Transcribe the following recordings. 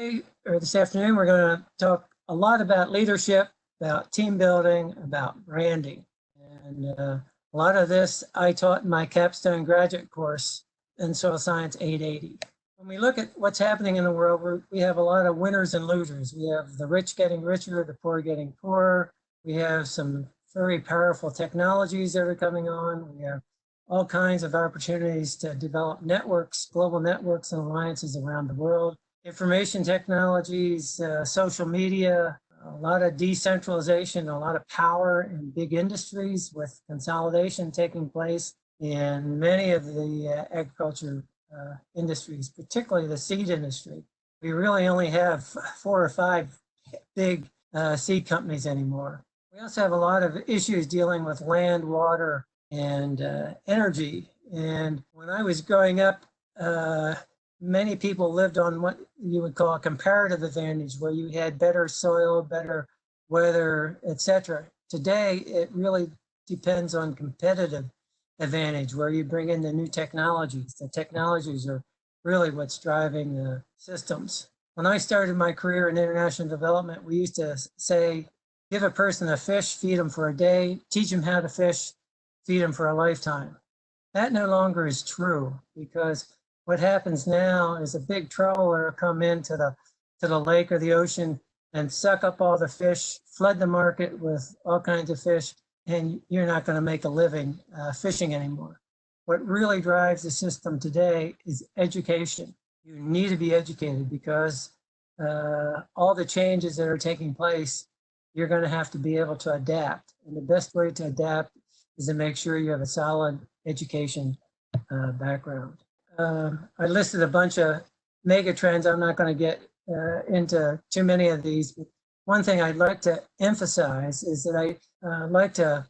Today, or this afternoon, we're going to talk a lot about leadership, about team building, about branding. And a lot of this I taught in my capstone graduate course in Soil Science 880. When we look at what's happening in the world, we have a lot of winners and losers. We have the rich getting richer, the poor getting poorer. We have some very powerful technologies that are coming on. We have all kinds of opportunities to develop networks, global networks and alliances around the world. Information technologies, social media, a lot of decentralization, a lot of power in big industries with consolidation taking place in many of the agriculture industries, particularly the seed industry. We really only have 4 or 5 big seed companies anymore. We also have a lot of issues dealing with land, water, and energy. And when I was growing up, many people lived on what you would call a comparative advantage, where you had better soil, better weather, etc. Today, it really depends on competitive advantage, where you bring in the new technologies. The technologies are really what's driving the systems. When I started my career in international development, we used to say, give a person a fish, feed them for a day, teach them how to fish, feed them for a lifetime. That no longer is true, because what happens now is a big trawler will come into the lake or the ocean and suck up all the fish, flood the market with all kinds of fish, and you're not going to make a living fishing anymore. What really drives the system today is education. You need to be educated, because all the changes that are taking place, you're going to have to be able to adapt. And the best way to adapt is to make sure you have a solid education background. I listed a bunch of mega trends. I'm not going to get into too many of these, but one thing I'd like to emphasize is that I like to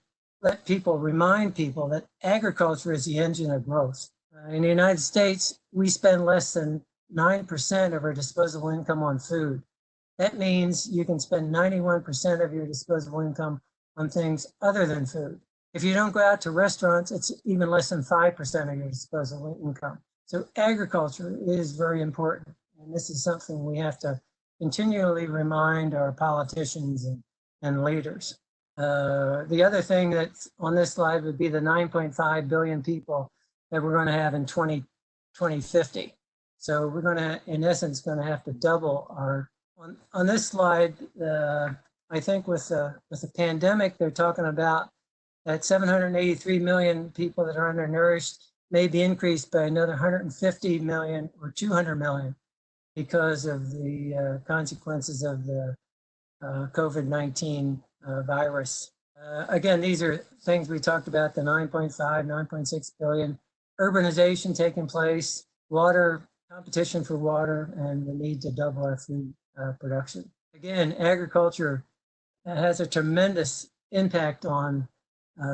remind people that agriculture is the engine of growth. In the United States, we spend less than 9% of our disposable income on food. That means you can spend 91% of your disposable income on things other than food. If you don't go out to restaurants, it's even less than 5% of your disposable income. So agriculture is very important. And this is something we have to continually remind our politicians and leaders. The other thing that's on this slide would be the 9.5 billion people that we're going to have in 2050. So we're going to, in essence, going to have to double our, on this slide, I think with the pandemic, they're talking about that 783 million people that are undernourished may be increased by another 150 million or 200 million because of the consequences of the COVID-19 virus. Again, these are things we talked about, the 9.5, 9.6 billion, urbanization taking place, water, competition for water, and the need to double our food production. Again, agriculture has a tremendous impact on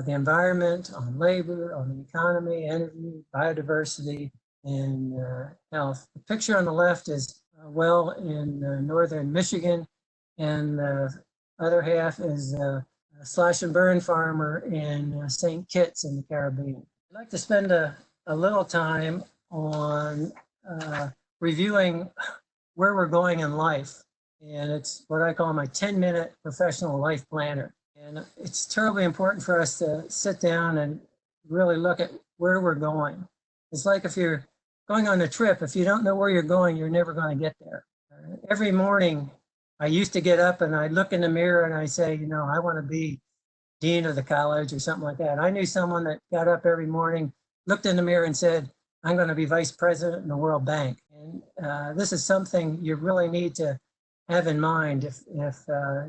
the environment, on labor, on the economy, energy, biodiversity, and health. The picture on the left is a well in northern Michigan, and the other half is a slash and burn farmer in St. Kitts in the Caribbean. I'd like to spend a little time on reviewing where we're going in life. And it's what I call my 10-minute professional life planner. And it's terribly important for us to sit down and really look at where we're going. It's like if you're going on a trip, if you don't know where you're going, you're never going to get there. Every morning, I used to get up and I look in the mirror and I say, you know, I want to be dean of the college or something like that. I knew someone that got up every morning, looked in the mirror and said, I'm going to be vice president in the World Bank. And this is something you really need to have in mind if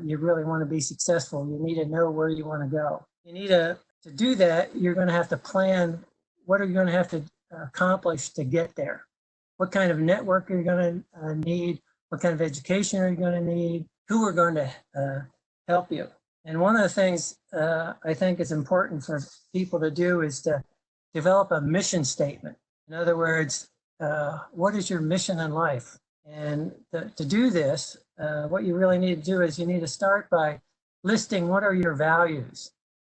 you really want to be successful. You need to know where you want to go. You need to do that, you're going to have to plan what are you going to have to accomplish to get there. What kind of network are you going to need? What kind of education are you going to need? Who are going to help you? And one of the things I think is important for people to do is to develop a mission statement. In other words, what is your mission in life? And to do this, what you really need to do is you need to start by listing what are your values.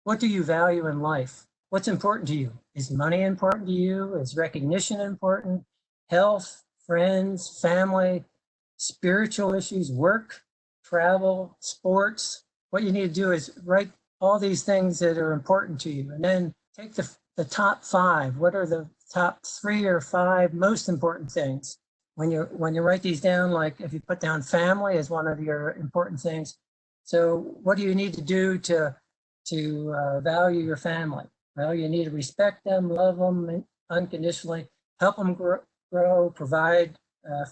What do you value in life? What's important to you? Is money important to you? Is recognition important? Health, friends, family, spiritual issues, work, travel, sports. What you need to do is write all these things that are important to you, and then take the top 5. What are the top 3 or 5 most important things? When you write these down, like if you put down family as one of your important things, so what do you need to do to value your family? Well, you need to respect them, love them unconditionally, help them grow, provide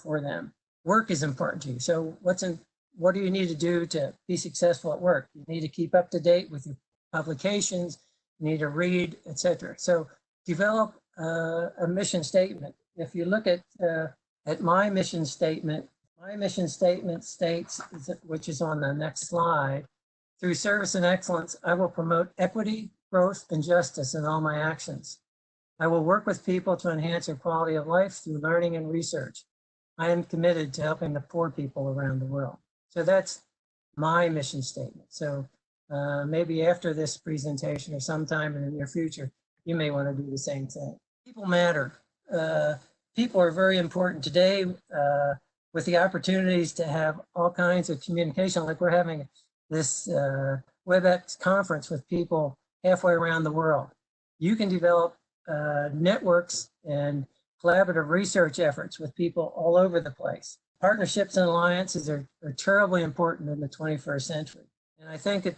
for them. Work is important to you. So what do you need to do to be successful at work? You need to keep up to date with your publications, you need to read, etc. So develop a mission statement. If you look at my mission statement states, which is on the next slide, through service and excellence, I will promote equity, growth, and justice in all my actions. I will work with people to enhance their quality of life through learning and research. I am committed to helping the poor people around the world. So that's my mission statement. So maybe after this presentation or sometime in the near future, you may want to do the same thing. People matter. People are very important today with the opportunities to have all kinds of communication, like we're having this WebEx conference with people halfway around the world. You can develop networks and collaborative research efforts with people all over the place. Partnerships and alliances are terribly important in the 21st century. And I think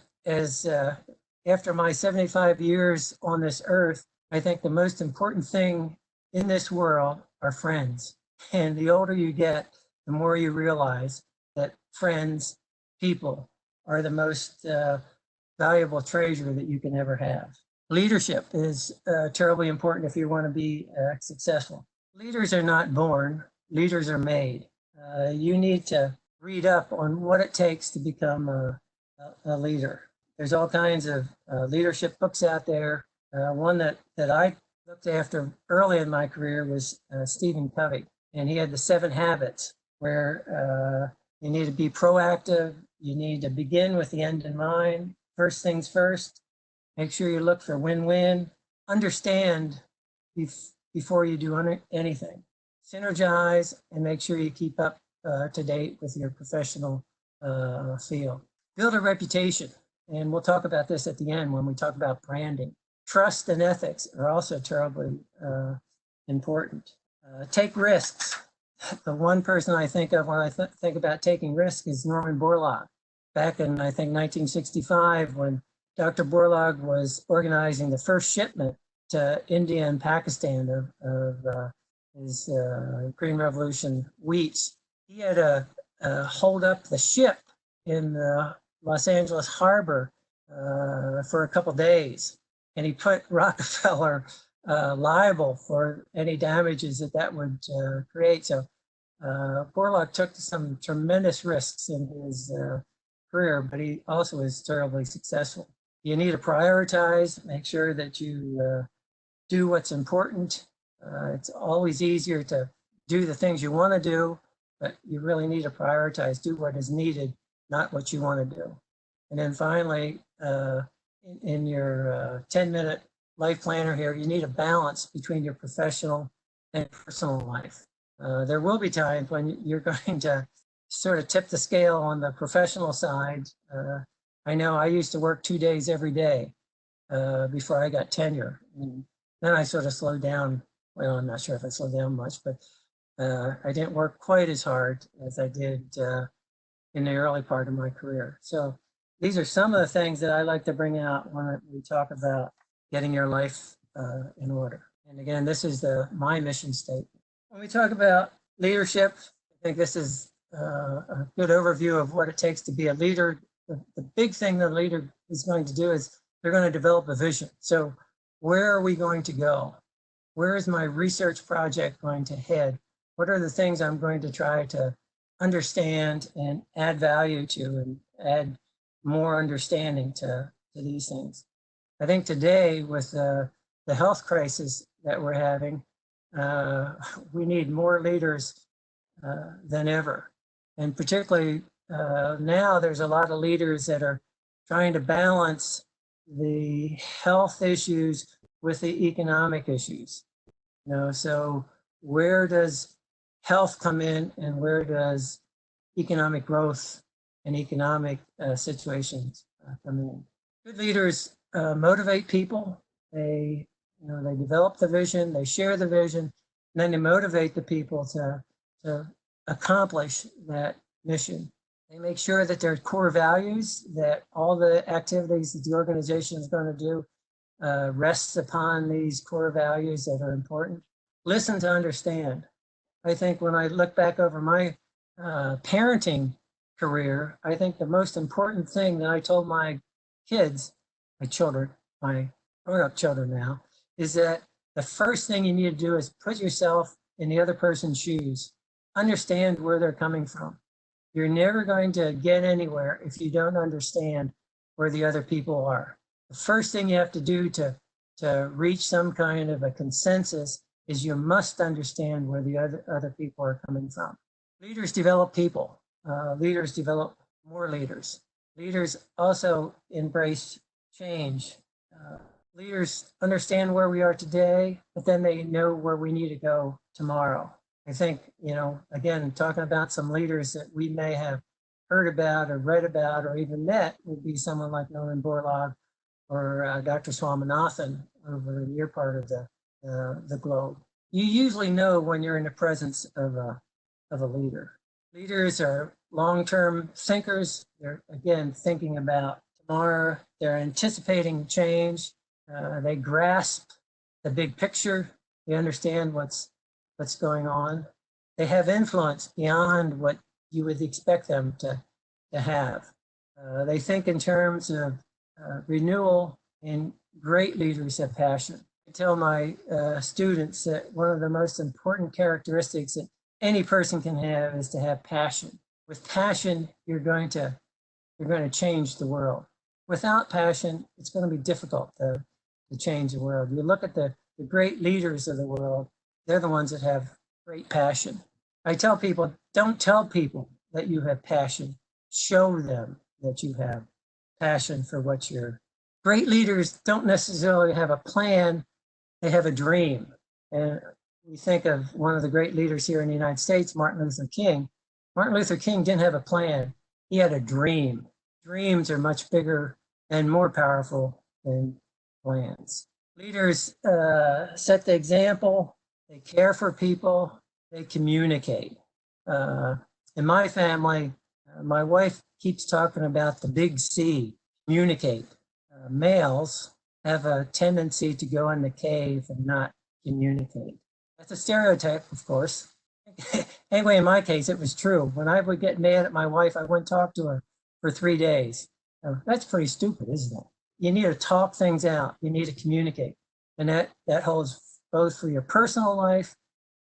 after my 75 years on this earth, I think the most important thing in this world are friends. And the older you get, the more you realize that friends, people, are the most valuable treasure that you can ever have. Leadership is terribly important if you want to be successful. Leaders are not born, leaders are made. You need to read up on what it takes to become a leader. There's all kinds of leadership books out there. One that I looked after early in my career was Stephen Covey, and he had the 7 habits where you need to be proactive, you need to begin with the end in mind, first things first, make sure you look for win-win, understand before you do anything, synergize, and make sure you keep up to date with your professional field. Build a reputation, and we'll talk about this at the end when we talk about branding. Trust and ethics are also terribly important. Take risks. The one person I think of when I think about taking risks is Norman Borlaug. Back in, I think, 1965, when Dr. Borlaug was organizing the first shipment to India and Pakistan of his Green Revolution wheats, he had to hold up the ship in the Los Angeles harbor for a couple days. And he put Rockefeller liable for any damages that would create. So Borlaug took some tremendous risks in his career, but he also was terribly successful. You need to prioritize, make sure that you do what's important. It's always easier to do the things you want to do, but you really need to prioritize, do what is needed, not what you want to do. And then finally, in your 10-minute life planner here, you need a balance between your professional and personal life. There will be times when you're going to sort of tip the scale on the professional side. I know I used to work 2 days every day before I got tenure. And then I sort of slowed down. Well, I'm not sure if I slowed down much, but I didn't work quite as hard as I did in the early part of my career. So these are some of the things that I like to bring out when we talk about getting your life in order. And again, this is my mission statement. When we talk about leadership, I think this is a good overview of what it takes to be a leader. The big thing the leader is going to do is they're going to develop a vision. So where are we going to go? Where is my research project going to head? What are the things I'm going to try to understand and add value to and add more understanding to these things? I think today with the health crisis that we're having, we need more leaders than ever. And particularly now there's a lot of leaders that are trying to balance the health issues with the economic issues. So where does health come in and where does economic growth and economic situations come in. Good leaders motivate people. They develop the vision, they share the vision, and then they motivate the people to accomplish that mission. They make sure that their core values, that all the activities that the organization is going to do rests upon these core values that are important. Listen to understand. I think when I look back over my parenting career, I think the most important thing that I told my kids, my children, my grown-up children now, is that the first thing you need to do is put yourself in the other person's shoes. Understand where they're coming from. You're never going to get anywhere if you don't understand where the other people are. The first thing you have to do to reach some kind of a consensus is you must understand where the other people are coming from. Leaders develop people. Leaders develop more leaders. Leaders also embrace change. Leaders understand where we are today, but then they know where we need to go tomorrow. I think, again, talking about some leaders that we may have heard about or read about or even met would be someone like Norman Borlaug or Dr. Swaminathan over your part of the globe. You usually know when you're in the presence of a leader. Leaders are long-term thinkers. They're, again, thinking about tomorrow. They're anticipating change. They grasp the big picture. They understand what's going on. They have influence beyond what you would expect them to have. They think in terms of renewal, and great leaders have passion. I tell my students that one of the most important characteristics that any person can have is to have passion. With passion, you're going to change the world. Without passion, it's going to be difficult to change the world. You look at the great leaders of the world, they're the ones that have great passion. I tell people, don't tell people that you have passion. Show them that you have passion for what you're. Great leaders don't necessarily have a plan, they have a dream. And we think of one of the great leaders here in the United States, Martin Luther King. Martin Luther King didn't have a plan, he had a dream. Dreams are much bigger and more powerful than plans. Leaders set the example, they care for people, they communicate. In my family, my wife keeps talking about the big C, communicate. Males have a tendency to go in the cave and not communicate. That's a stereotype, of course. Anyway, in my case, it was true. When I would get mad at my wife, I wouldn't talk to her for 3 days. That's pretty stupid, isn't it? You need to talk things out. You need to communicate. And that holds both for your personal life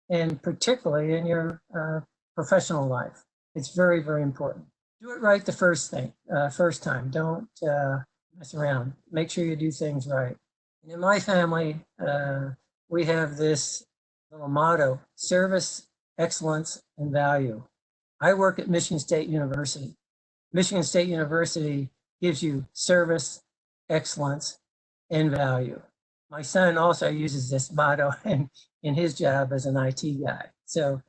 and particularly in your professional life. It's very, very important. Do it right the first time. Don't mess around. Make sure you do things right. And in my family, we have this little motto: service, excellence, and value. I work at Michigan State University. Michigan State University gives you service, excellence, and value. My son also uses this motto in his job as an IT guy. So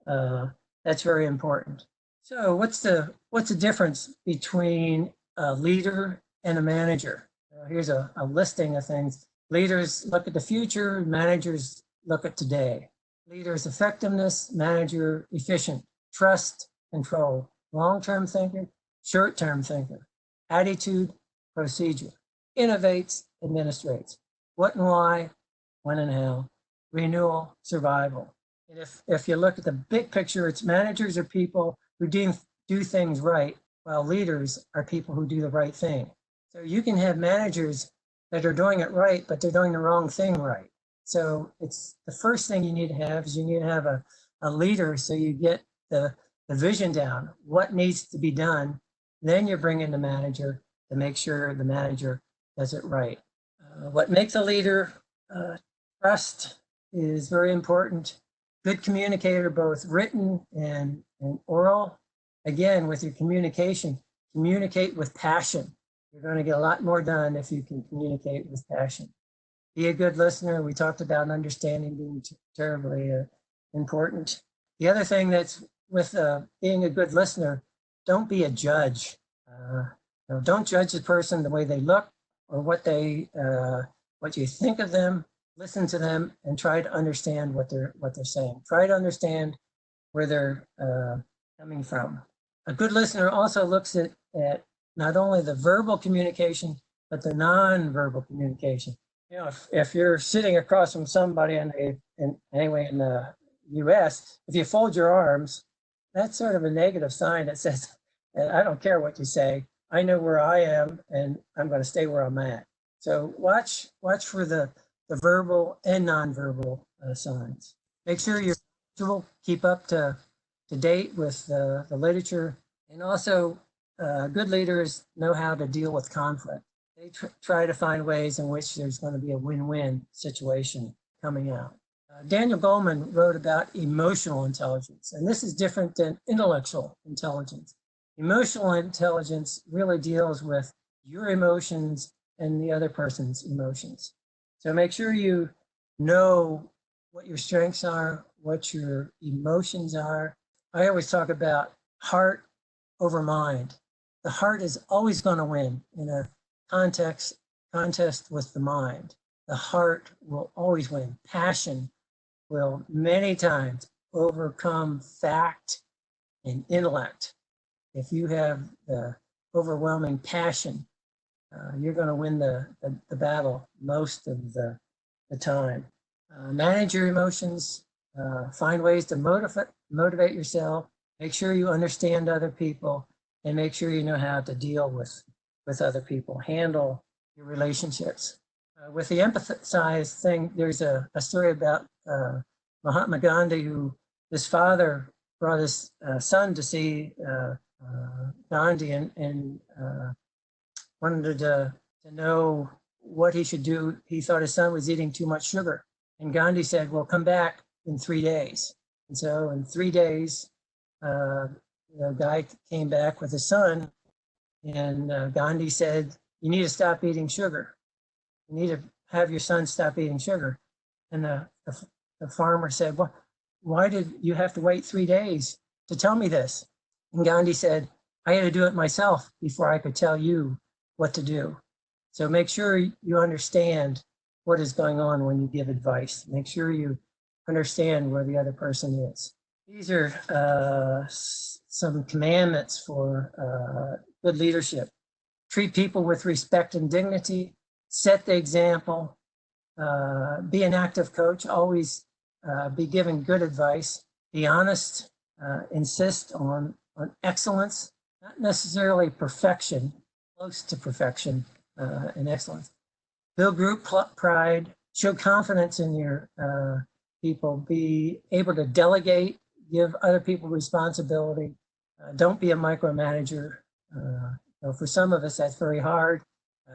that's very important. So what's the difference between a leader and a manager? Here's a listing of things. Leaders look at the future, managers look at today. Leaders effectiveness, manager efficient, trust, control, long-term thinker, short-term thinker, attitude, procedure, innovates, administrates, what and why, when and how, renewal, survival. And if you look at the big picture, it's managers are people who do things right, while leaders are people who do the right thing. So you can have managers that are doing it right, but they're doing the wrong thing right. So it's the first thing you need to have is you need to have a leader so you get the vision down, what needs to be done. Then you bring in the manager to make sure the manager does it right. What makes a leader trust is very important. Good communicator, both written and oral. Again, with your communication, communicate with passion. You're going to get a lot more done if you can communicate with passion. Be a good listener. We talked about understanding being terribly important. The other thing that's with being a good listener, don't be a judge. Don't judge the person the way they look or what you think of them. Listen to them and try to understand what they're saying. Try to understand where they're coming from. A good listener also looks at not only the verbal communication, but the non-verbal communication. You know, if you're sitting across from somebody in the US, if you fold your arms, that's sort of a negative sign that says, I don't care what you say. I know where I am and I'm going to stay where I'm at. So watch for the verbal and non-verbal signs. Make sure you're comfortable, keep up to date with the literature, and also good leaders know how to deal with conflict. They try to find ways in which there's going to be a win-win situation coming out. Daniel Goleman wrote about emotional intelligence, and this is different than intellectual intelligence. Emotional intelligence really deals with your emotions and the other person's emotions. So make sure you know what your strengths are, what your emotions are. I always talk about heart over mind. The heart is always going to win in a contest with the mind. The heart will always win. Passion will many times overcome fact and intellect. If you have the overwhelming passion, you're going to win the battle most of the time. Manage your emotions, find ways to motivate yourself, make sure you understand other people, and make sure you know how to deal with other people, handle your relationships. With the empathize thing, there's a story about Mahatma Gandhi, who his father brought his son to see Gandhi and wanted to know what he should do. He thought his son was eating too much sugar. And Gandhi said, well, come back in 3 days. And so in 3 days, the guy came back with his son, and Gandhi said, you need to stop eating sugar. You need to have your son stop eating sugar. And the farmer said, well, why did you have to wait 3 days to tell me this? And Gandhi said, I had to do it myself before I could tell you what to do. So make sure you understand what is going on when you give advice. Make sure you understand where the other person is. These are some commandments for good leadership. Treat people with respect and dignity. Set the example. Be an active coach. Always be giving good advice. Be honest. Insist on excellence, not necessarily perfection, close to perfection and excellence. Build group pride. Show confidence in your people. Be able to delegate. Give other people responsibility. Don't be a micromanager. For some of us, that's very hard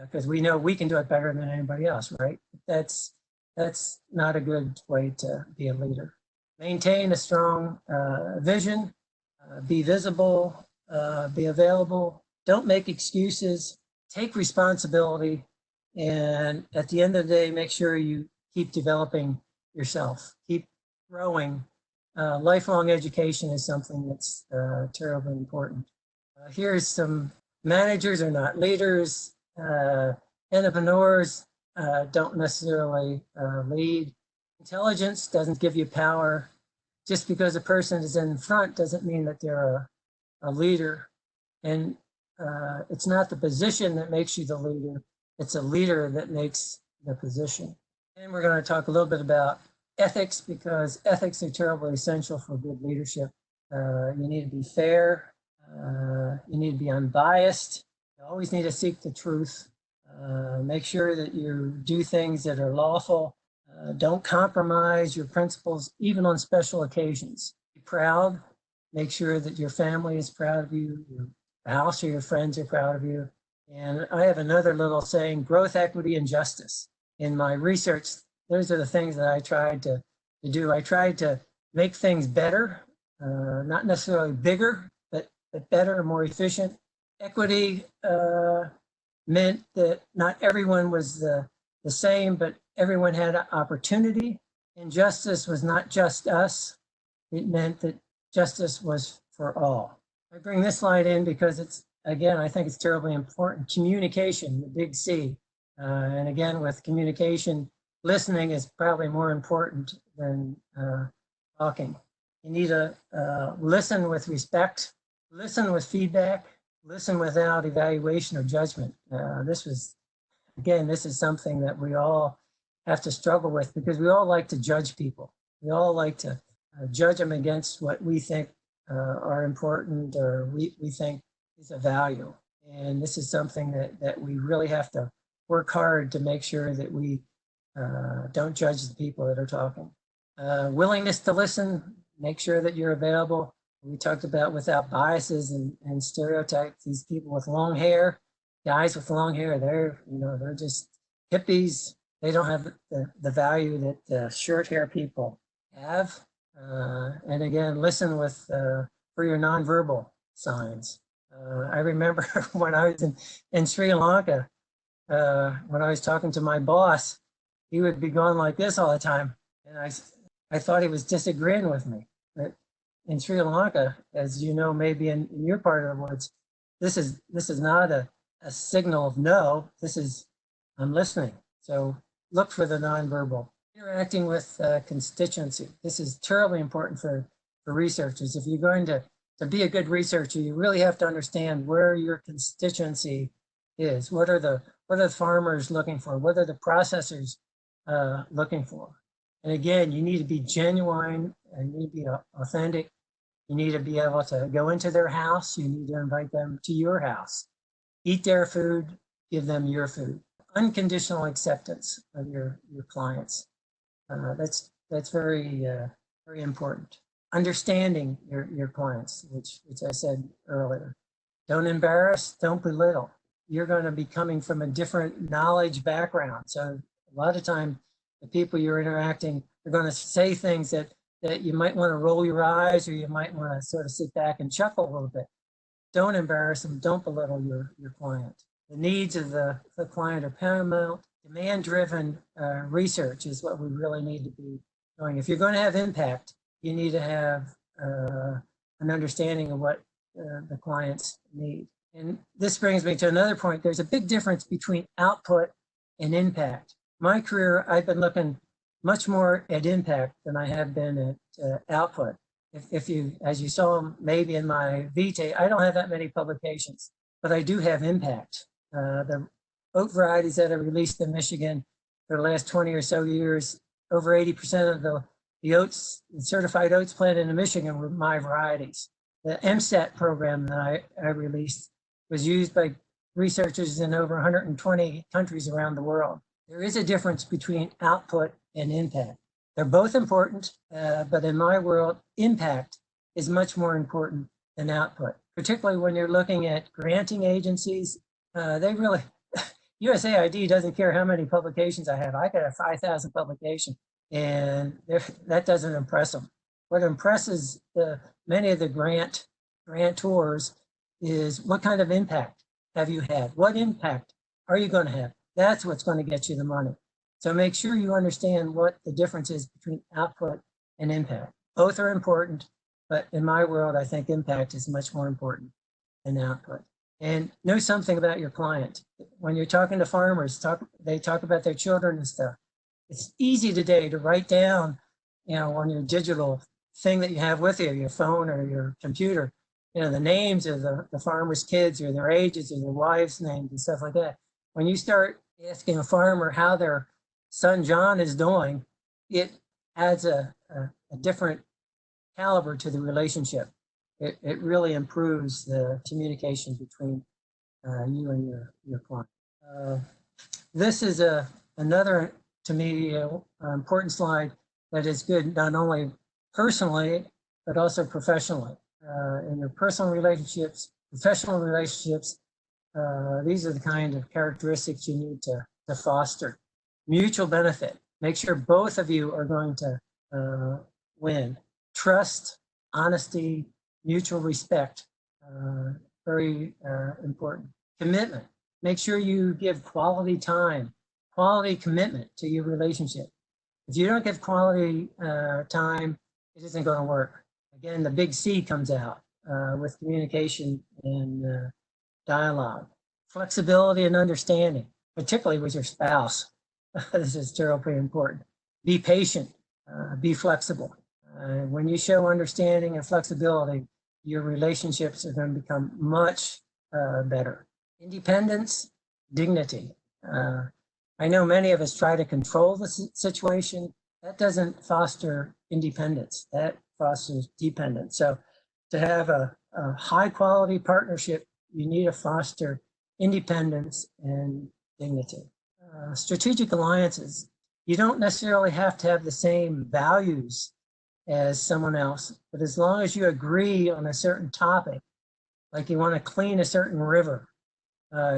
because we know we can do it better than anybody else, right? That's not a good way to be a leader. Maintain a strong vision. Be visible. Be available. Don't make excuses. Take responsibility. And at the end of the day, make sure you keep developing yourself. Keep growing. Lifelong education is something that's terribly important. Here's some managers are not leaders. Entrepreneurs don't necessarily lead. Intelligence doesn't give you power. Just because a person is in front doesn't mean that they're a leader. And it's not the position that makes you the leader. It's a leader that makes the position. And we're going to talk a little bit about ethics, because ethics are terribly essential for good leadership. You need to be fair. You need to be unbiased. You always need to seek the truth. Make sure that you do things that are lawful. Don't compromise your principles, even on special occasions. Be proud. Make sure that your family is proud of you. Your spouse or your friends are proud of you. And I have another little saying: growth, equity, and justice. In my research, those are the things that I tried to do. I tried to make things better, not necessarily bigger, but better and more efficient. Equity meant that not everyone was the same, but everyone had an opportunity. And justice was not just us. It meant that justice was for all. I bring this slide in because it's, again, I think it's terribly important. Communication, the big C. And again, with communication, listening is probably more important than talking. You need to listen with respect, listen with feedback, listen without evaluation or judgment. This is something that we all have to struggle with because we all like to judge people. We all like to judge them against what we think are important or we think is of value. And this is something that we really have to work hard to make sure that we don't judge the people that are talking. Willingness to listen, make sure that you're available. We talked about without biases and stereotypes. These people with long hair, guys with long hair, they're just hippies. They don't have the value that the short hair people have. And again, listen for your nonverbal signs. I remember when I was in Sri Lanka, when I was talking to my boss, he would be going like this all the time. And I thought he was disagreeing with me. But in Sri Lanka, as you know, maybe in your part of the woods, this is not a signal of no, this is I'm listening. So look for the nonverbal. Interacting with constituency. This is terribly important for researchers. If you're going to be a good researcher, you really have to understand where your constituency is. What are the farmers looking for? What are the processors looking for? And again, you need to be genuine and you need to be authentic. You need to be able to go into their house. You need to invite them to your house. Eat their food, give them your food. Unconditional acceptance of your clients. That's very very important. Understanding your clients, which I said earlier. Don't embarrass, don't belittle. You're going to be coming from a different knowledge background. So a lot of time, the people you're interacting are going to say things that you might want to roll your eyes or you might want to sort of sit back and chuckle a little bit. Don't embarrass them, don't belittle your client. The needs of the client are paramount. Demand-driven research is what we really need to be doing. If you're going to have impact, you need to have an understanding of what the clients need. And this brings me to another point. There's a big difference between output and impact. My career, I've been looking much more at impact than I have been at output. If you, as you saw maybe in my vitae, I don't have that many publications, but I do have impact. The oat varieties that are released in Michigan for the last 20 or so years, over 80% of the oats, the certified oats planted in Michigan were my varieties. The MSAT program that I released was used by researchers in over 120 countries around the world. There is a difference between output and impact. They're both important, but in my world, impact is much more important than output, particularly when you're looking at granting agencies. They really, USAID doesn't care how many publications I have. I could have 5,000 publications, and that doesn't impress them. What impresses many of the grantors is what kind of impact have you had? What impact are you going to have? That's what's going to get you the money. So make sure you understand what the difference is between output and impact. Both are important, but in my world, I think impact is much more important than output. And know something about your client. When you're talking to farmers, they talk about their children and stuff. It's easy today to write down, on your digital thing that you have with you, your phone or your computer, the names of the farmers' kids or their ages or their wives' names and stuff like that. When you start asking a farmer how their son John is doing, it adds a different caliber to the relationship. It really improves the communication between you and your client. This is another, to me, important slide that is good not only personally, but also professionally. In your personal relationships, professional relationships, these are the kind of characteristics you need to foster. Mutual benefit. Make sure both of you are going to win. Trust, honesty, mutual respect, very important. Commitment. Make sure you give quality time, quality commitment to your relationship. If you don't give quality time, it isn't going to work. Again, the big C comes out with communication and dialogue. Flexibility and understanding, particularly with your spouse. This is terribly important. Be patient, be flexible. When you show understanding and flexibility, your relationships are going to become much better. Independence, dignity. I know many of us try to control the situation. That doesn't foster independence. That fosters dependence. So to have a high quality partnership, you need to foster independence and dignity. Strategic alliances. You don't necessarily have to have the same values as someone else, but as long as you agree on a certain topic, like you want to clean a certain river,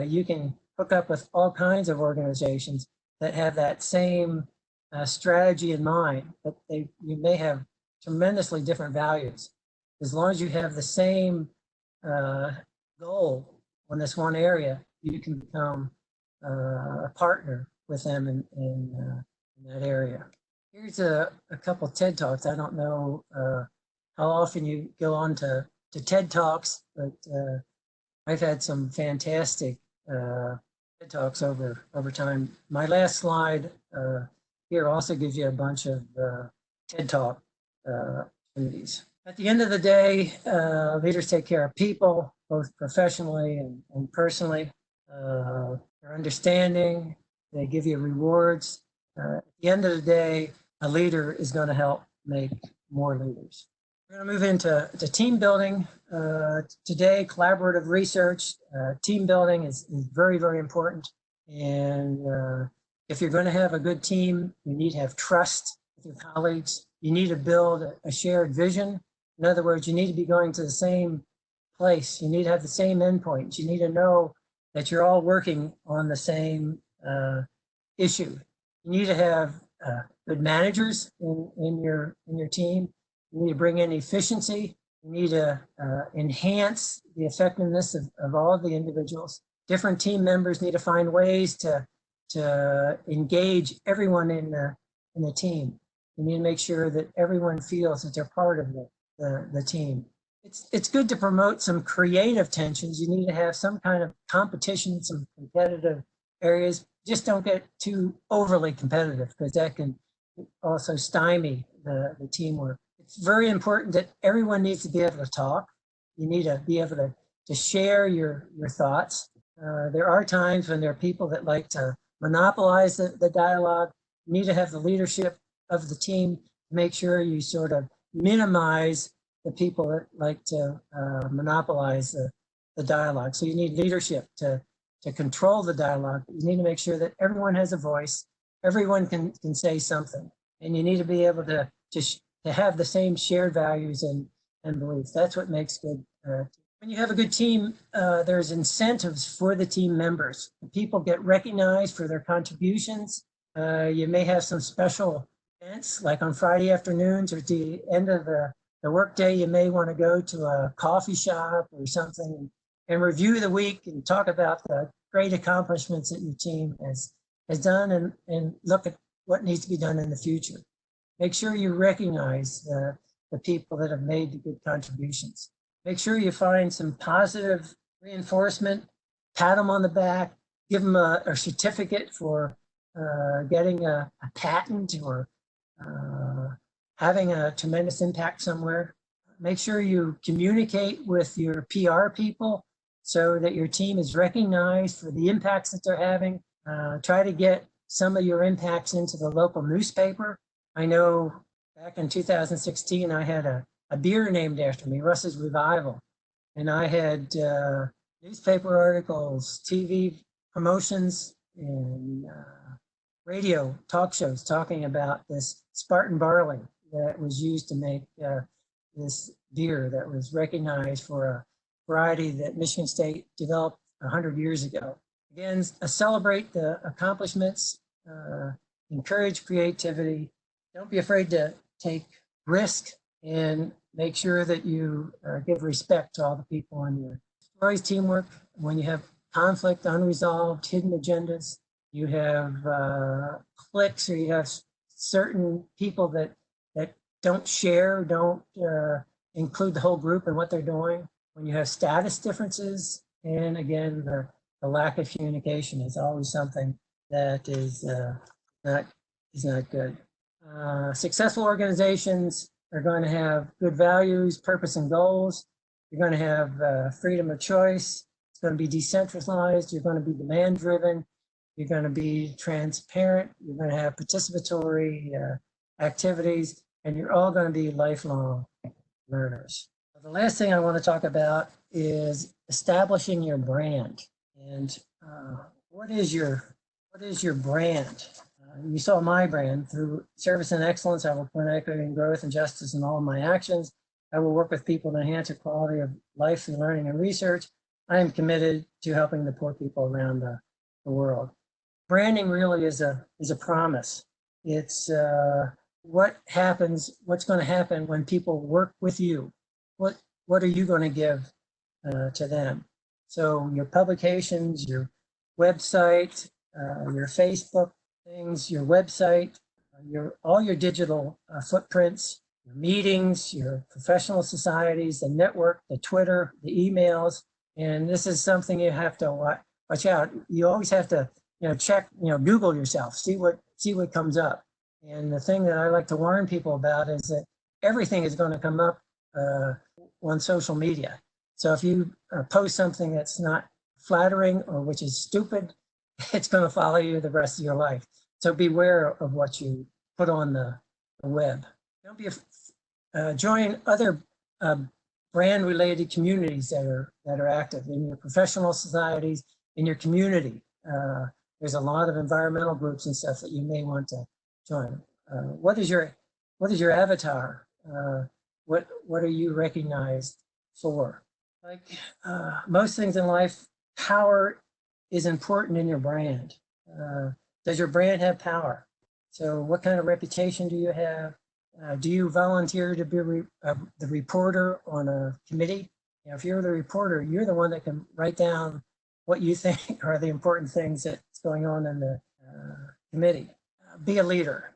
you can hook up with all kinds of organizations that have that same strategy in mind, but you may have tremendously different values. As long as you have the same goal on this one area, you can become a partner with them in that area. Here's a couple TED Talks. I don't know how often you go on to TED Talks, but I've had some fantastic TED Talks over time. My last slide here also gives you a bunch of TED Talk opportunities. At the end of the day, leaders take care of people, both professionally and personally. They're understanding, they give you rewards. At the end of the day, a leader is going to help make more leaders. We're going to move into team building. Today, collaborative research, team building is very, very important. And if you're going to have a good team, you need to have trust with your colleagues. You need to build a shared vision. In other words, you need to be going to the same place. You need to have the same endpoints. You need to know that you're all working on the same issue. You need to have good managers in your team. You need to bring in efficiency. You need to enhance the effectiveness of all of the individuals. Different team members need to find ways to engage everyone in the team. You need to make sure that everyone feels that they're part of the team. It's good to promote some creative tensions. You need to have some kind of competition, some competitive areas. Just don't get too overly competitive, because that can also stymie the teamwork. It's very important that everyone needs to be able to talk. You need to be able to share your thoughts. There are times when there are people that like to monopolize the dialogue. You need to have the leadership of the team to make sure you sort of minimize the people that like to monopolize the dialogue. So you need leadership to control the dialogue. You need to make sure that everyone has a voice, everyone can say something, and you need to be able to have the same shared values and beliefs. That's what makes good. When you have a good team, there's incentives for the team members. People get recognized for their contributions. You may have some special events, like on Friday afternoons or at the end of the workday. You may want to go to a coffee shop or something and review the week and talk about the great accomplishments that your team has done and look at what needs to be done in the future. Make sure you recognize the people that have made the good contributions. Make sure you find some positive reinforcement, pat them on the back, give them a certificate for getting a patent or having a tremendous impact somewhere. Make sure you communicate with your PR people so that your team is recognized for the impacts that they're having. Try to get some of your impacts into the local newspaper. I know back in 2016, I had a beer named after me, Russ's Revival. And I had newspaper articles, TV promotions, and radio talk shows talking about this Spartan barley that was used to make this beer that was recognized for a variety that Michigan State developed 100 years ago. Again, celebrate the accomplishments, encourage creativity. Don't be afraid to take risk, and make sure that you give respect to all the people on your stories. Teamwork. When you have conflict, unresolved, hidden agendas, you have cliques, or you have certain people that don't share, don't include the whole group in what they're doing. When you have status differences, and again, the lack of communication is always something that is not good. Successful organizations are going to have good values, purpose, and goals. You're going to have freedom of choice. It's going to be decentralized. You're going to be demand-driven. You're going to be transparent. You're going to have participatory activities, and you're all going to be lifelong learners. The last thing I want to talk about is establishing your brand. And what is your brand? You saw my brand. Through service and excellence, I will promote equity and growth and justice in all of my actions. I will work with people to enhance the quality of life through learning and research. I am committed to helping the poor people around the world. Branding really is a promise. It's what's going to happen when people work with you. What are you going to give to them? So your publications, your website, your Facebook things, your website, all your digital footprints, your meetings, your professional societies, the network, the Twitter, the emails. And this is something you have to watch out. You always have to, check, Google yourself, see what comes up. And the thing that I like to warn people about is that everything is going to come up on social media. So if you post something that's not flattering or which is stupid, it's going to follow you the rest of your life. So beware of what you put on the web. Don't be join other brand-related communities that are active in your professional societies, in your community. There's a lot of environmental groups and stuff that you may want to join. What is your avatar? What are you recognized for? Like most things in life, power is important in your brand. Does your brand have power? So what kind of reputation do you have? Do you volunteer to be the reporter on a committee? If you're the reporter, you're the one that can write down what you think are the important things that's going on in the committee. Be a leader.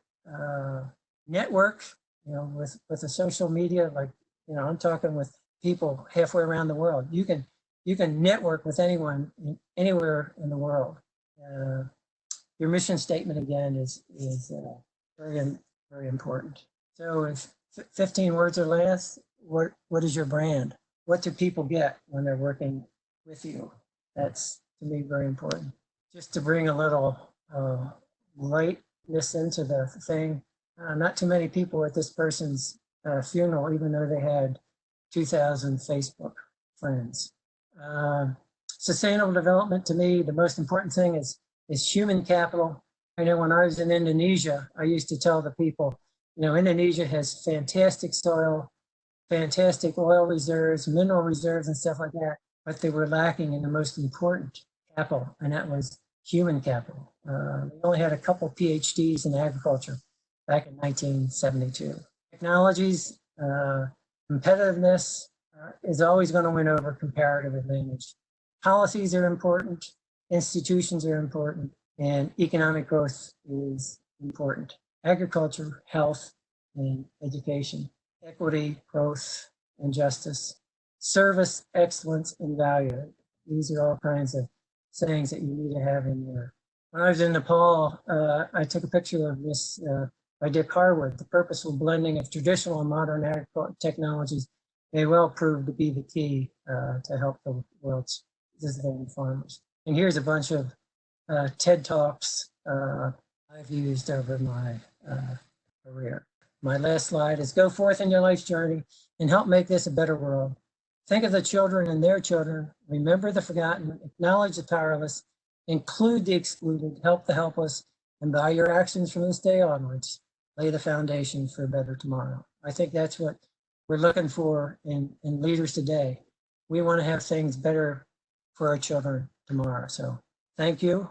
Network, with the social media, like, I'm talking with people halfway around the world. You can network with anyone anywhere in the world. Your mission statement again is very, very important. So if 15 words or less, what is your brand? What do people get when they're working with you? That's, to me, very important. Just to bring a little lightness into the thing, not too many people at this person's funeral, even though they had 2,000 Facebook friends. Sustainable development, to me, the most important thing is human capital. I know when I was in Indonesia, I used to tell the people, Indonesia has fantastic soil, fantastic oil reserves, mineral reserves, and stuff like that, but they were lacking in the most important capital, and that was human capital. They only had a couple PhDs in agriculture back in 1972. Technologies, competitiveness is always going to win over comparative advantage. Policies are important, institutions are important, and economic growth is important. Agriculture, health, and education, equity, growth, and justice, service, excellence, and value. These are all kinds of sayings that you need to have in your. When I was in Nepal, I took a picture of this by Dick Harwood. The purposeful blending of traditional and modern agricultural technologies may well prove to be the key to help the world's existing farmers. And here's a bunch of TED Talks I've used over my career. My last slide is: go forth in your life's journey and help make this a better world. Think of the children and their children, remember the forgotten, acknowledge the powerless, include the excluded, help the helpless, and by your actions from this day onwards, lay the foundation for a better tomorrow. I think that's what we're looking for in leaders today. We want to have things better for our children tomorrow. So thank you.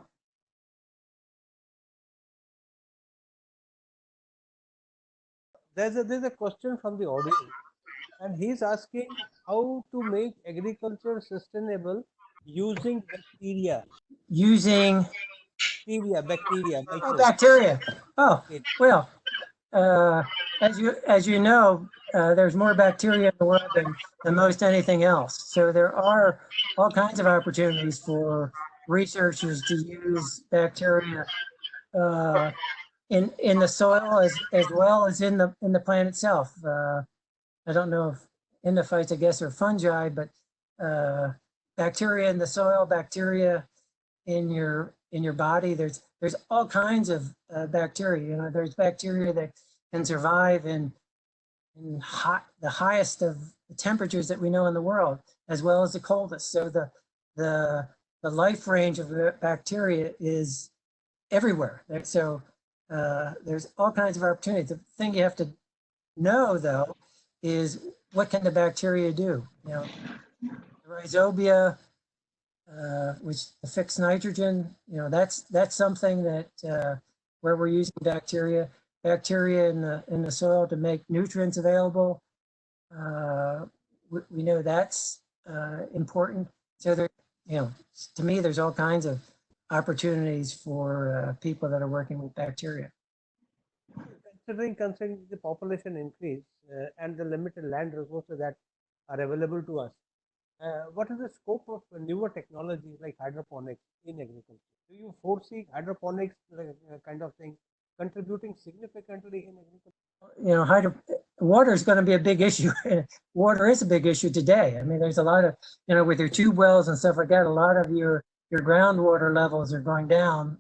There's a question from the audience, and he's asking how to make agriculture sustainable using bacteria. Using Bacteria. bacteria. Oh, well, as you know, there's more bacteria in the world than most anything else. So there are all kinds of opportunities for researchers to use bacteria in the soil as well as in the plant itself. I don't know if endophytes, I guess, are fungi, but bacteria in the soil, bacteria in your body. There's all kinds of bacteria. You know, there's bacteria that can survive in the highest of the temperatures that we know in the world, as well as the coldest. So the life range of the bacteria is everywhere. So there's all kinds of opportunities. The thing you have to know, though, is what can the bacteria do? You know, rhizobia, which affixes nitrogen. You know, that's something that where we're using bacteria in the soil to make nutrients available. We know that's important. So there, you know, to me, there's all kinds of opportunities for people that are working with bacteria. Considering the population increase and the limited land resources that are available to us, what is the scope of newer technologies like hydroponics in agriculture? Do you foresee hydroponics kind of thing contributing significantly in agriculture? You know, water is going to be a big issue. Water is a big issue today. I mean, there's a lot of, you know, with your tube wells and stuff like that, a lot of your groundwater levels are going down.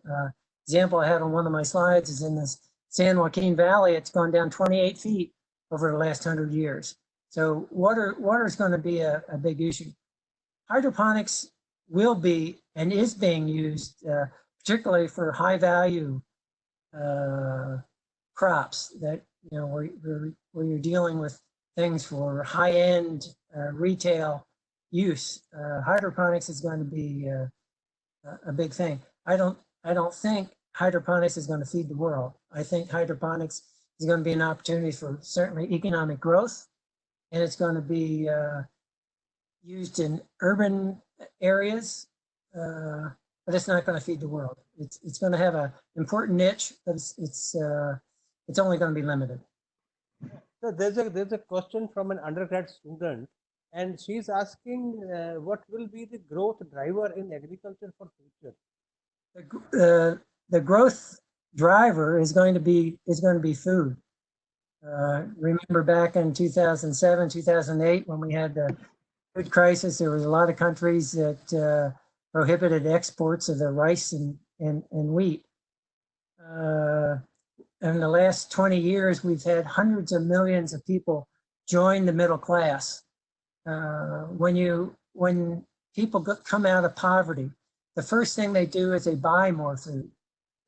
Example I had on one of my slides is in this San Joaquin Valley. It's gone down 28 feet over the last 100 years. So water is going to be a big issue. Hydroponics will be and is being used, particularly for high value crops that, you know, where you're dealing with things for high end retail use. Hydroponics is going to be a big thing. I don't think hydroponics is going to feed the world. I think hydroponics is going to be an opportunity for certainly economic growth, and it's going to be used in urban areas, but it's not going to feed the world. It's going to have an important niche, but it's only going to be limited. So there's a question from an undergrad student, and she's asking what will be the growth driver in agriculture for future? The growth driver is going to be food. Remember back in 2007, 2008, when we had the food crisis, there was a lot of countries that prohibited exports of the rice and wheat. In the last 20 years, we've had hundreds of millions of people join the middle class. When people come out of poverty, the first thing they do is they buy more food.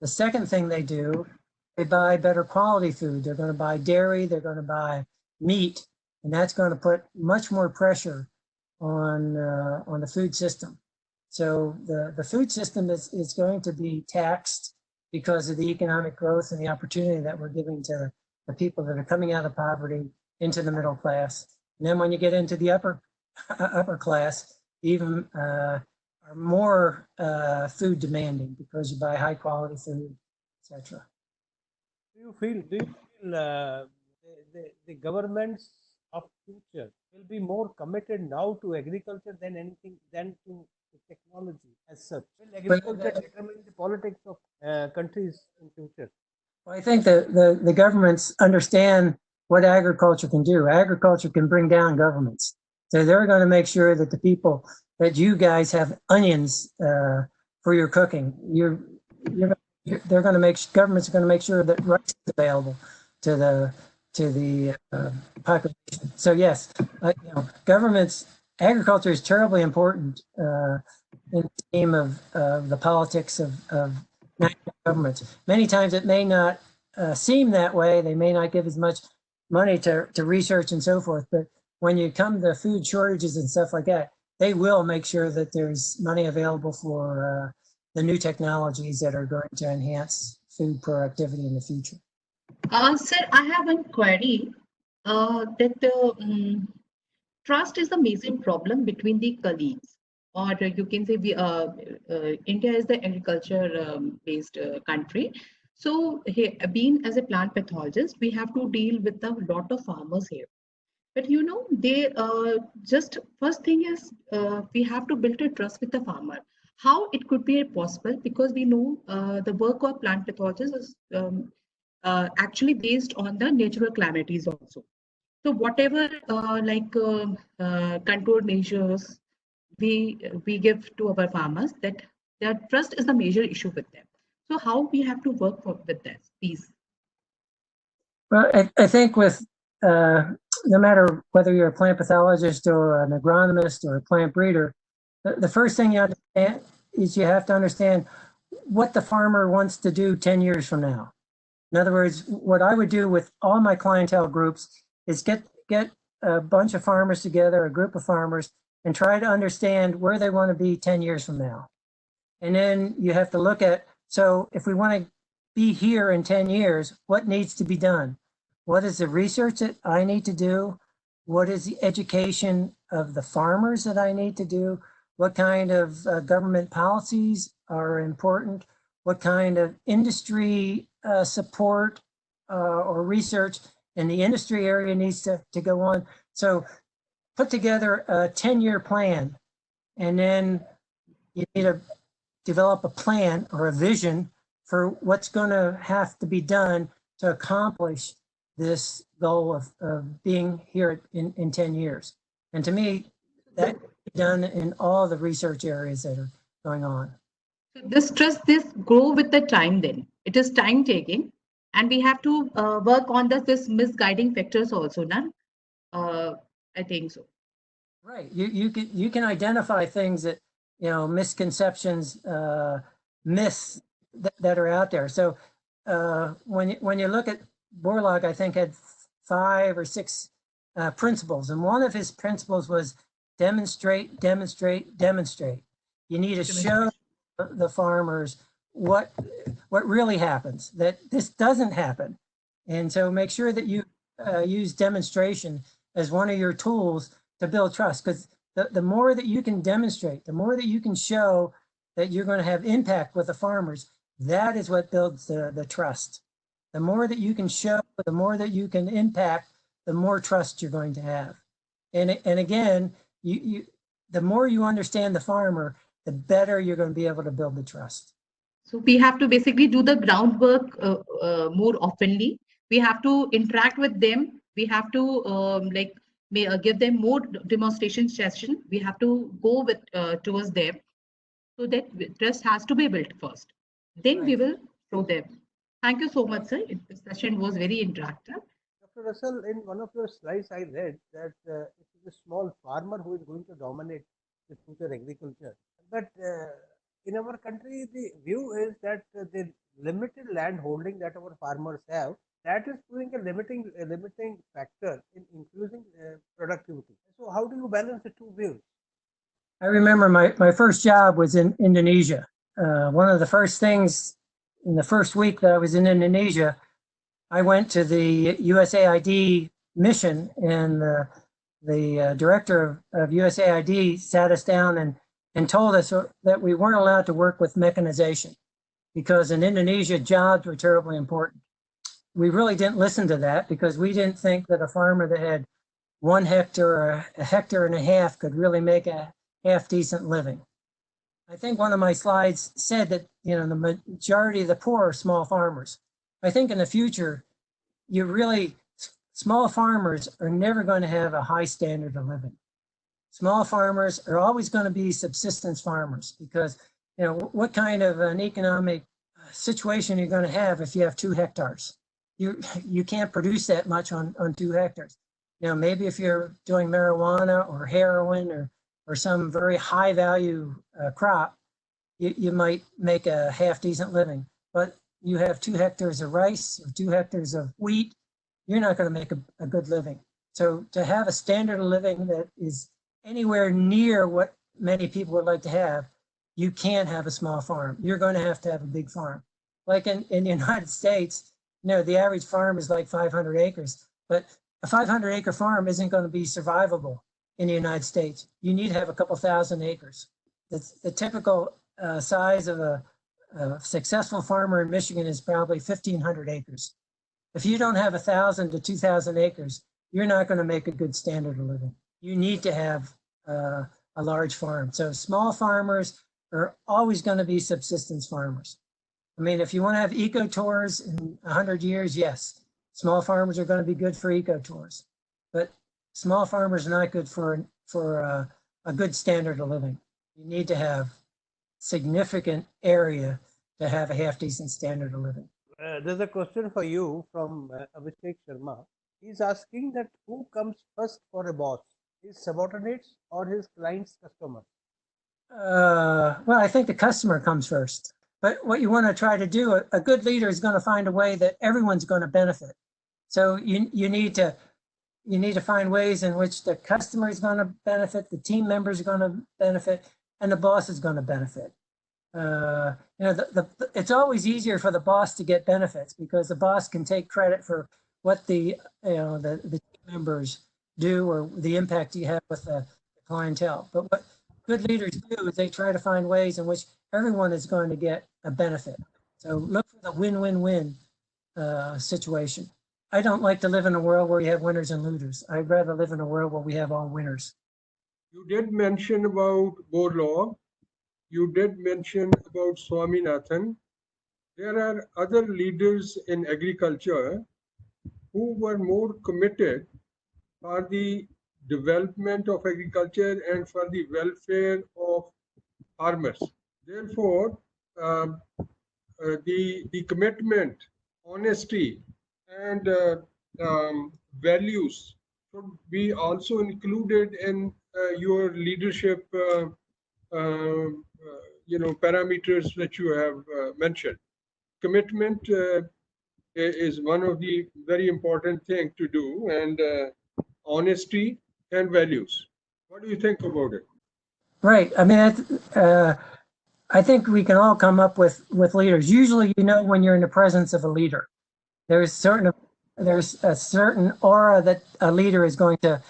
The second thing they do, they buy better quality food. They're going to buy dairy, they're going to buy meat, and that's going to put much more pressure on the food system. So the food system is going to be taxed because of the economic growth and the opportunity that we're giving to the people that are coming out of poverty into the middle class. And then when you get into the upper class, even are more food demanding because you buy high quality food, etc. Do you feel the governments of future will be more committed now to agriculture than anything than to technology as such? Will agriculture determine the politics of countries in future? Well, I think the governments understand what agriculture can do. Agriculture can bring down governments. So they're going to make sure that the people, that you guys have onions for your cooking. They're going to governments are going to make sure that rice is available to the population. So yes, you know, agriculture is terribly important in the scheme of the politics of national governments. Many times it may not seem that way. They may not give as much money to research and so forth, but when you come to food shortages and stuff like that, they will make sure that there's money available for the new technologies that are going to enhance food productivity in the future. Sir, I have one query that trust is the major problem between the colleagues, or you can say India is the agriculture based country. So being as a plant pathologist, we have to deal with a lot of farmers here. But you know, they just first thing is we have to build a trust with the farmer. How it could be possible, because we know the work of plant pathologists is actually based on the natural calamities also. So whatever control measures we give to our farmers, that their trust is the major issue with them. So how we have to work with this piece? Well, I think with no matter whether you're a plant pathologist or an agronomist or a plant breeder, the first thing you understand is you have to understand what the farmer wants to do 10 years from now. In other words, what I would do with all my clientele groups is get a bunch of farmers together, a group of farmers, and try to understand where they want to be 10 years from now. And then you have to look at, so if we want to be here in 10 years, what needs to be done? What is the research that I need to do? What is the education of the farmers that I need to do? What kind of government policies are important? What kind of industry support or research in the industry area needs to go on? So put together a 10-year plan, and then you need to develop a plan or a vision for what's going to have to be done to accomplish this goal of being here in 10 years. And to me, that can be done in all the research areas that are going on. So this trust, this grow with the time then. It is time taking, and we have to work on this misguiding factors also, no? I think so. Right. You can identify things that, misconceptions, myths that are out there. So when you look at Borlaug, I think had 5 or 6 principles, and one of his principles was demonstrate, demonstrate, demonstrate. You need to show the farmers what really happens, that this doesn't happen, and so make sure that you use demonstration as one of your tools to build trust, because the more that you can demonstrate, the more that you can show that you're going to have impact with the farmers, that is what builds the trust. The more that you can show, the more that you can impact, the more trust you're going to have. And again, the more you understand the farmer, the better you're going to be able to build the trust. So we have to basically do the groundwork more oftenly. We have to interact with them. We have to give them more demonstration session. We have to go with towards them, so that trust has to be built first. Then Right. we will show them. Thank you so much, sir. The session was very interactive. Dr. Russell, in one of your slides, I read that it is a small farmer who is going to dominate the future agriculture. But in our country, the view is that the limited land holding that our farmers have, that is proving a limiting factor in increasing productivity. So how do you balance the two views? I remember my first job was in Indonesia. One of the first things in the first week that I was in Indonesia, I went to the USAID mission, and the director of USAID sat us down and told us that we weren't allowed to work with mechanization, because in Indonesia, jobs were terribly important. We really didn't listen to that, because we didn't think that a farmer that had 1 hectare or a hectare and a half could really make a half decent living. I think one of my slides said that, the majority of the poor are small farmers. I think in the future, small farmers are never going to have a high standard of living. Small farmers are always going to be subsistence farmers, because, what kind of an economic situation you're going to have if you have 2 hectares? You can't produce that much on 2 hectares. Maybe if you're doing marijuana or heroin or some very high value crop, you might make a half decent living. But you have 2 hectares of rice or 2 hectares of wheat, you're not going to make a good living. So to have a standard of living that is anywhere near what many people would like to have, you can't have a small farm. You're going to have a big farm. Like in the United States, the average farm is like 500 acres, but a 500-acre farm isn't going to be survivable in the United States. You need to have a couple thousand acres. The typical size of a successful farmer in Michigan is probably 1,500 acres. If you don't have 1,000 to 2,000 acres, you're not going to make a good standard of living. You need to have a large farm. So small farmers are always going to be subsistence farmers. I mean, if you want to have eco-tours in 100 years, yes, small farmers are going to be good for eco-tours. But small farmers are not good for a good standard of living. You need to have significant area to have a half-decent standard of living. There's a question for you from Abhishek Sharma. He's asking that who comes first for a boss, his subordinates or his client's customer? Well, I think the customer comes first. But what you want to try to do, a good leader is going to find a way that everyone's going to benefit. So you need to find ways in which the customer is going to benefit, the team members are going to benefit, and the boss is going to benefit. It's always easier for the boss to get benefits because the boss can take credit for what the team members do or the impact you have with the clientele. But what good leaders do is they try to find ways in which everyone is going to get a benefit. So look for the win-win-win situation. I don't like to live in a world where you have winners and losers. I'd rather live in a world where we have all winners. You did mention about Borlaug. You did mention about Swaminathan. There are other leaders in agriculture who were more committed for the development of agriculture and for the welfare of farmers. Therefore, the commitment, honesty, and values should be also included in your leadership parameters that you have mentioned. Commitment is one of the very important things to do, and honesty and values. What do you think about it? Right. I mean, I think we can all come up with leaders. Usually, when you're in the presence of a leader, there's a certain aura that a leader is going to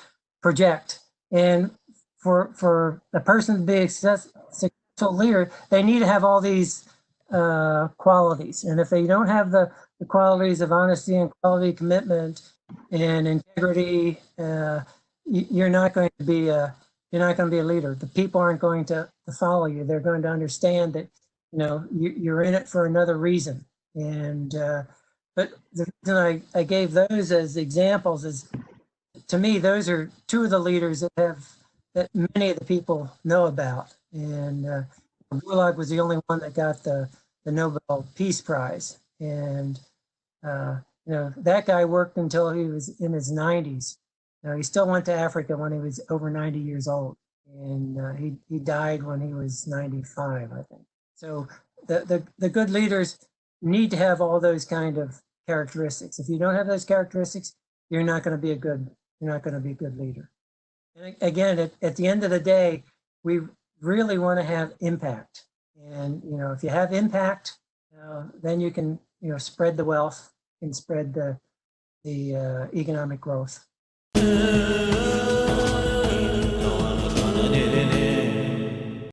project. And for a person to be a successful leader, they need to have all these qualities. And if they don't have the qualities of honesty and quality, commitment and integrity, you're not going to be a leader. The people aren't going to follow you. They're going to understand that you're in it for another reason. And but the reason I gave those as examples is, to me, those are two of the leaders that many of the people know about. And Borlaug was the only one that got the Nobel Peace Prize. And that guy worked until he was in his 90s. He still went to Africa when he was over 90 years old, and he died when he was 95, I think. So the good leaders need to have all those kind of characteristics. If you don't have those characteristics, you're not going to be a good leader. And again, at the end of the day, we really want to have impact. And if you have impact, then you can spread the wealth and spread the economic growth.